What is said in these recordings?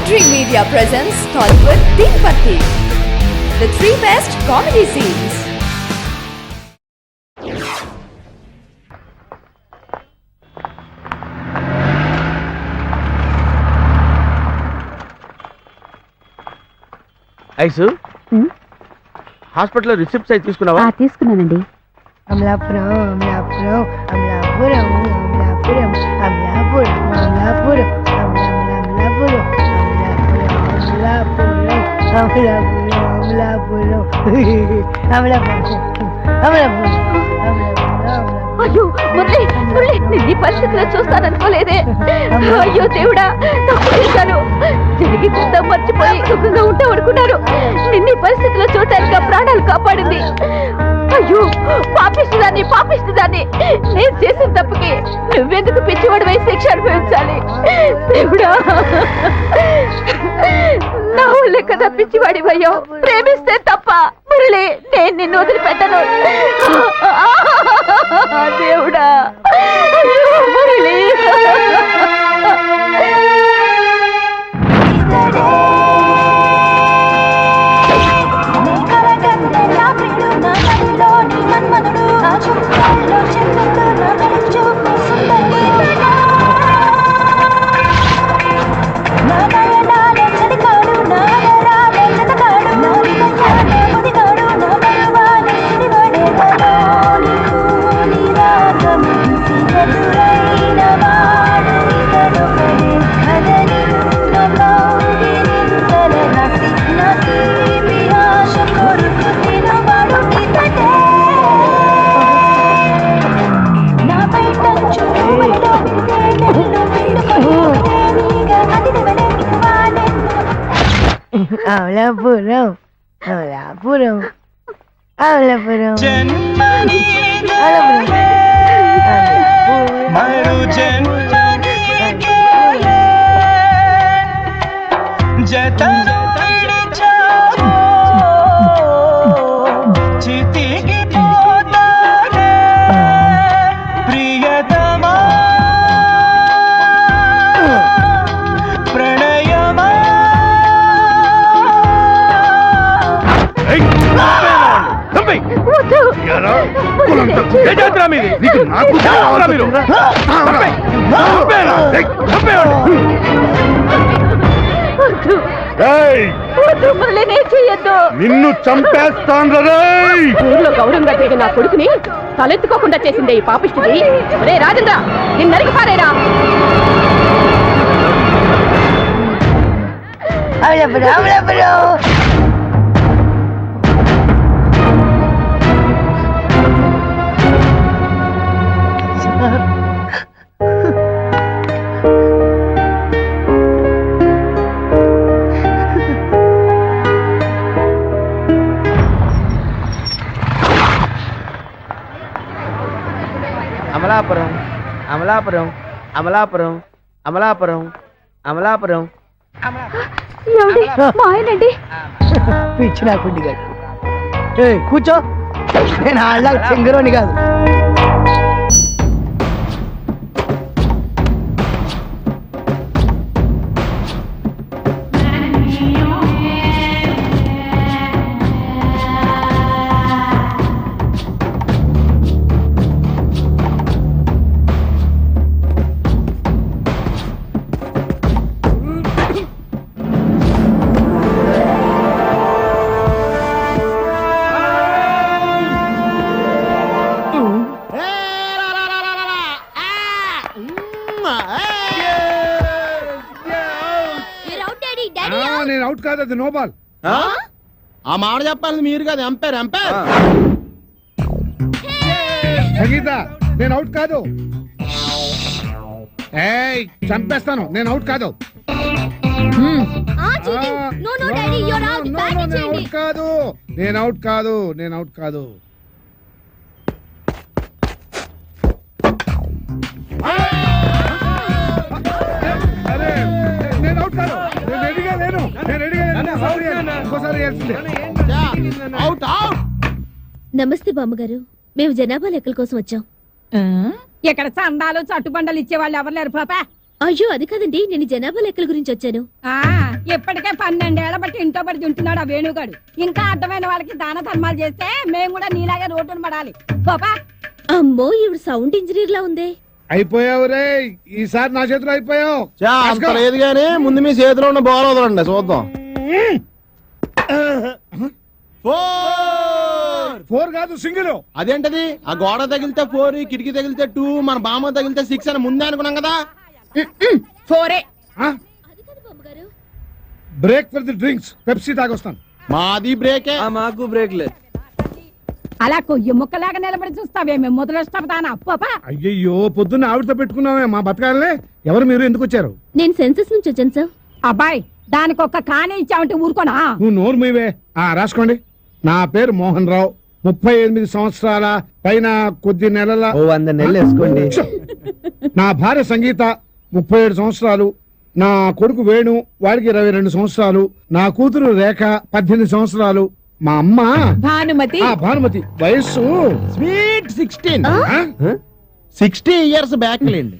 Dream Media presents Tollywood Deepati, the three best comedy scenes. Ice హాస్పిటల్లో receipts అయి తీసుకున్నావా? తీసుకున్నానండి. అమలాపురం అమలాపురం అమలాపురం అమలాపురం అమలాపురం అమలాపురం అమలాపురం అమలాపురం అమలాపురం అయ్యో మురళి మురళి నిన్ను పరిస్థితిలో చూస్తాననుకోలేదే. అయ్యో దేవుడా తప్పు చేశాను. జరిగి కొంత మర్చిపోయి సుఖంగా ఉంటావు అనుకున్నారు. నిన్ను పరిస్థితిలో చూడటానికి ప్రాణాలు కాపాడింది. అయ్యో పాపిస్తుందాన్ని పాపిస్తుందాన్ని. నేను చేసిన తప్పుకి నువ్వెందుకు పిచ్చివాడు వై శిక్ష అనుభవించాలి? దేవుడా నా ఊళ్ళే కదా పిచ్చివాడి భయం. ప్రేమిస్తే తప్ప మురళి నేను నిన్ను వదిలిపెట్టను. దేవుడా మురళి అమలాపురం అమలాపురం అమలాపురం నిన్ను చంపేస్తాను. ఊర్లో గౌరవంగా తిరిగి నా కొడుకుని తలెత్తుకోకుండా చేసిందే ఈ పాపిష్టిది. రే రాజేంద్ర నిన్ను నరికి పారేరా. అమలాపురం అమలాపురం అమలాపురం అమలాపురం అమలాపురం అమలాపురం అమలాపురం మా ఆయనండి. పిచ్చి నాకుండి గారు కూర్చో. నేను ఆళ్ళ చెంగరోని కాదు. నేను అవుట్ కాదు, అది నో బాల్. ఆ మాట చెప్పాలి మీరు కాదు, ఎంపైర్ ఎంపైర్. సంగీత నేను అవుట్ కాదు. ఏయ్ చంపేస్తాను, నేను అవుట్ కాదు. అవుట్ కాదు, నేను అవుట్ కాదు, నేను అవుట్ కాదు. అరే నేను అవుట్ కాదు, నేను రెడీగా లేను, నేను రెడీగా లేను. ఇంకోసారి అవుట్ అవుట్. నమస్తే బామ్మగారు, మేము జనాభా లెక్కల కోసం వచ్చాం. ఇక్కడ చందాలు చట్టుబండలు ఇచ్చే వాళ్ళు ఎవరు లేరు పాప. అయ్యో అది కాదండి, నేను జనాభా లెక్కల గురించి వచ్చాను. ఇప్పటికే 12 ఏళ్ల బట్టి ఇంట్లో పడి తింటున్నాడు ఆ వేణుగాడు. ఇంకా అర్థమైన వాళ్ళకి దాన ధర్మాలు చేస్తే మేము కూడా నీలాగే రోడ్డును పడాలి. బాబా అమ్మో, ఇవి సౌండ్ ఇంజనీర్ లా ఉంది. అయిపోయావు రే, ఈసారి నా చేతిలో అయిపోయావు. అంత లేదు గానీ ముందు మీ చేతిలో ఉన్న బాల్ వదలండి చూద్దాం. 4 కాదు, సింగిల్. అదేంటది? ఆ గోడ తగిలితే 4, కిటికీ తగిలితే 2, మన బామ్మ తగిలితే 6 అని ముందే అనుకున్నాం కదా. 4 break for the drinks. Pepsi తాగొస్తాను. మాది బ్రేకే. మాకు బ్రేక్ లేదు. అలా కొయ్యి ముక్కలాగా నిలబడి చూస్తావేమే మొదలెస్తాను అప్పపా. అయ్యయ్యో, పొద్దున్న ఆవిడతో పెట్టుకున్నామే మా బతకాలనే. ఎవరు మీరు, ఎందుకు వచ్చారు? నేను సెన్సస్ నుంచి వచ్చాను సార్. అబ్బాయి దానికి ఒక్క కానే ఇచ్చావంటే ఊరుకోనా? నువ్వు నోరు మీవే. రాసుకోండి. నా పేరు మోహన్ రావు, 38 సంవత్సరాల పైన కొద్ది నెలల. 100 నెలలు వేసుకోండి. నా భార్య సంగీత, 37 సంవత్సరాలు. నా కొడుకు వేణు, వాడికి 22 సంవత్సరాలు. నా కూతురు రేఖ, 18 సంవత్సరాలు. మా అమ్మ భానుమతి. భానుమతి వయస్సు స్వీట్ 16. ఆ? 60 ఇయర్స్ బ్యాక్ లేండి.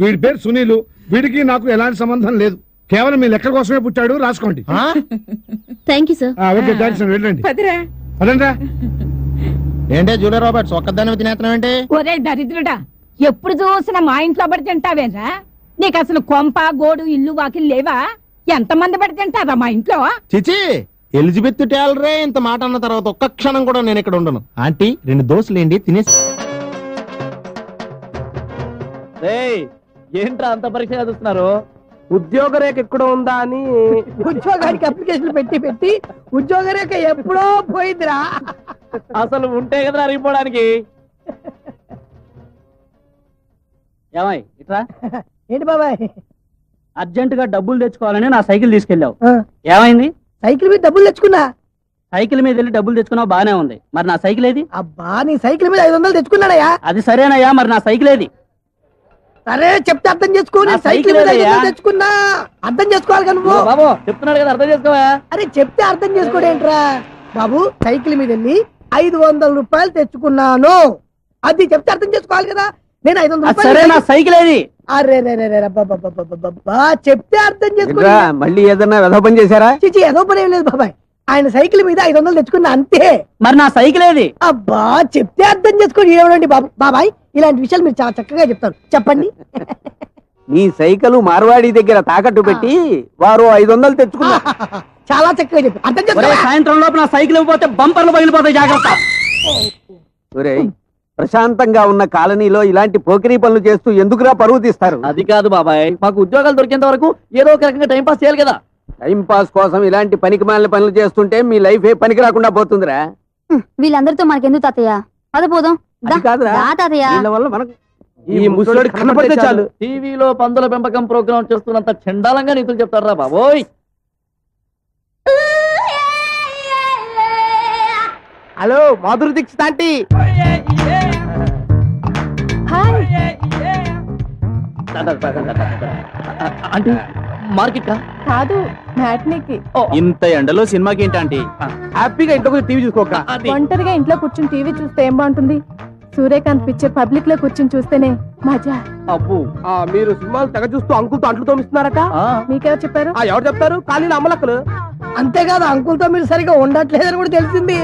వీడి పేరు సునీలు. వీడికి నాకు ఎలాంటి సంబంధం లేదు. కేవలం మీ లెక్క కోసమే పుట్టాడు. రాసుకోండి. Thank you sir. Okay, thanks. వెళ్ళండి. పదిరా పదండ్రా. ఏంటే జూలియా రాబర్ట్స్ ఒక్కదాన్ని తినేస్తున్నావు ఏంటి? ఒరే దరిద్రుడా, ఎప్పుడు చూసినా మా ఇంట్లో పడి తింటావేరా? నీకు అసలు కొంప గోడు ఇల్లు వాకిలు లేవా? ఎంతమంది పడి తింటారా మా ఇంట్లో? చిచి, ఎలిజబెత్ టేలరే ఇంత మాట అన్న తర్వాత ఒక్క క్షణం కూడా నేను ఇక్కడ ఉండను. ఆంటీ 2 దోశలేండి తినేసి. ఏంట్రా అంత పరీక్ష చదువుతున్నారు? ఉద్యోగ రేఖ ఎక్కడ ఉందా అని. ఉద్యోగానికి అప్లికేషన్ పెట్టి పెట్టి ఉద్యోగ రేఖ ఎప్పుడో పోయిందిరా. అసలు ఉంటే కదా అరిగిపోవడానికి. ఏమై ఇట్రా. ఏంటి బాబాయ్? అర్జెంట్ గా డబ్బులు తెచ్చుకోవాలని నా సైకిల్ తీసుకెళ్ళావు. ఆ, ఏమైంది? సైకిల్ మీద డబ్బులు తెచ్చుకున్నా. సైకిల్ మీద వెళ్ళి డబ్బులు తెచ్చుకున్నావు, బానే ఉంది. మరి నా సైకిల్ ఏది? అబ్బా, నీ సైకిల్ మీద 500 తెచ్చుకున్నాడయ్యా. అది సరేనయ్యా, మరి నా సైకిల్ ఏది? సరే చెప్తే అర్థం చేసుకో. నా నేను సైకిల్ మీద సైకిల్ 500 తెచ్చుకున్నా. అర్థం చేసుకోవాలి కదా నువ్వు. బాబు చెప్తున్నాడు కదా, అర్థం చేసుకోవా? అరే చెప్తే అర్థం చేసుకోడేంట్రా బాబు. సైకిల్ మీద వెళ్ళి 500 రూపాయలు తెచ్చుకున్నాను. అది చెప్తే అర్థం చేసుకోవాలి కదా. నేను 500 సరే, నా రూపాయలు. సైకిల్ ఏది? అరే రే రే రే అబ్బబ్బబ్బబ్బబ్బబ్బా, చెప్తే అర్థం చేసుకో. మళ్ళీ ఏదన్నా వెధ పని చేశారా? చిచి, ఏదో పని ఏం లేదు బాబాయ్. ఆయన సైకిల్ మీద 500 తెచ్చుకున్నా అంతే. మరి నా సైకిల్ ఏది? అబ్బా, చెప్తే అర్థం చేసుకోండి. ఏమండి బాబు బాబాయ్, ఇలాంటి విషయాలు మీరు చాలా చక్కగా చెప్తారు. చెప్పండి. నీ సైకిల్ మార్వాడి దగ్గర తాకట్టు పెట్టి వారు 500 తెచ్చుకున్నా. చాలా చక్కగా చెప్పారు. అర్థం ఒరేయ్, చేసుకో. సాయంత్రం లోపు నా సైకిల్ ఇవ్వకపోతే బంపర్లు పగిలిపోతాయి, జాగ్రత్త. ఒరేయ్, ప్రశాంతంగా ఉన్న కాలనీలో ఇలాంటి పోకిరీ పనులు చేస్తూ ఎందుకురా పరువు తీస్తారు? అది కాదు బాబాయ్, మాకు ఉద్యోగాలు దొరికేంత వరకు ఏదో ఒక రకంగా టైం పాస్ చేయాలి కదా. టైం పాస్ కోసం ఇలాంటి పనికి మాలిన పనులు చేస్తుంటే మీ లైఫ్ ఏ పనికి రాకుండా పోతుందిరా. వీళ్ళందరితో మనకెందుకు తాతయ్య? పద పోదాం. అది కాదురా, తాతయ్య. వీళ్ళ వల్ల మనకు ఈ ముసలోడి కనపడితే చాలు టీవీలో పందుల పెంపకం ప్రోగ్రామ్ చేస్తున్నంత చండాలంగా నీతులు చెప్తారా బాబోయ్. Hello Madhuri Dixit aunty. అంటే మార్కెట్ కాదు, మ్యాట్నీకి. ఇంత ఎండలో సినిమాకి ఏంటంటే హ్యాపీగా ఇంట్లో టీవీ చూసుకోక. ఒంటరిగా ఇంట్లో కూర్చుని టీవీ చూస్తే ఏం బాగుంటుంది? సూర్యకాంత్ పిక్చర్ పబ్లిక్ లో కూర్చుని చూస్తేనే మజా. అబ్బు, మీరు సినిమాలు తెగ చూస్తూ అంకుల్తో అంట్లు తోమిస్తున్నారట. మీకెవరు చెప్పారు? ఎవరు చెప్తారు? కానీ అమ్మలక్కలు. అంతేకాదు, అంకుల్తో మీరు సరిగా ఉండట్లేదని కూడా తెలిసింది.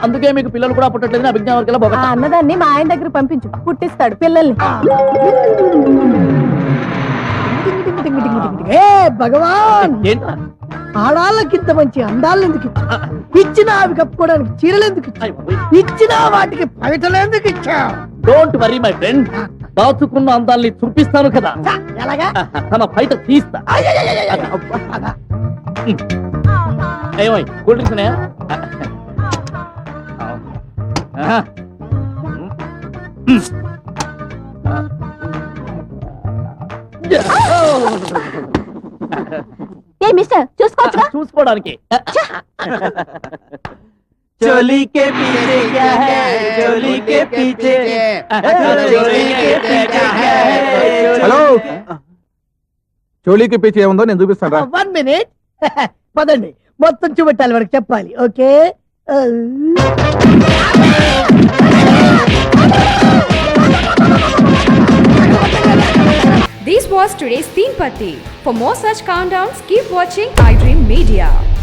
అందుకే మీకు పిల్లలు కూడా పుట్టట్లేదు. అభిజ్ఞాన వర్గంలో ఆ బొగట. అన్నదాన్ని మా ఆయన దగ్గర పంపించు, పుట్టిస్తాడు పిల్లల్ని. ఏ భగవాన్, ఏంట్రా? ఆడాళ్ళకింత మంచి అందాలు ఎందుకు ఇచ్చా? ఇచ్చిన అవి కప్పుకోవడానికి చీరలు ఎందుకు ఇచ్చా? ఇచ్చిన వాటికి పవిటలు ఎందుకు ఇచ్చా? డోంట్ వరీ మై ఫ్రెండ్, దాచుకున్న అందాల్ని చూపిస్తాను కదా. ఎలాగా? తన బయట తీస్తా. ఏమై కూల్ డ్రింక్స్ ఉన్నాయా? ఏ మిస్టర్, చూసుకోవచ్చుగా. చూసుకోవడానికి चोली के पीछे क्या है? चोली के पीछे चोली के पीछे क्या है? హలో, చోళీకి పిచ్చి ఏముందో నేను చూపిస్తాను. 1 minute. పదండి, మొత్తం చూపెట్టాలి వరకు చెప్పాలి. Okay. These This was today's Teen Patti. For more such countdowns, keep watching iDream Media.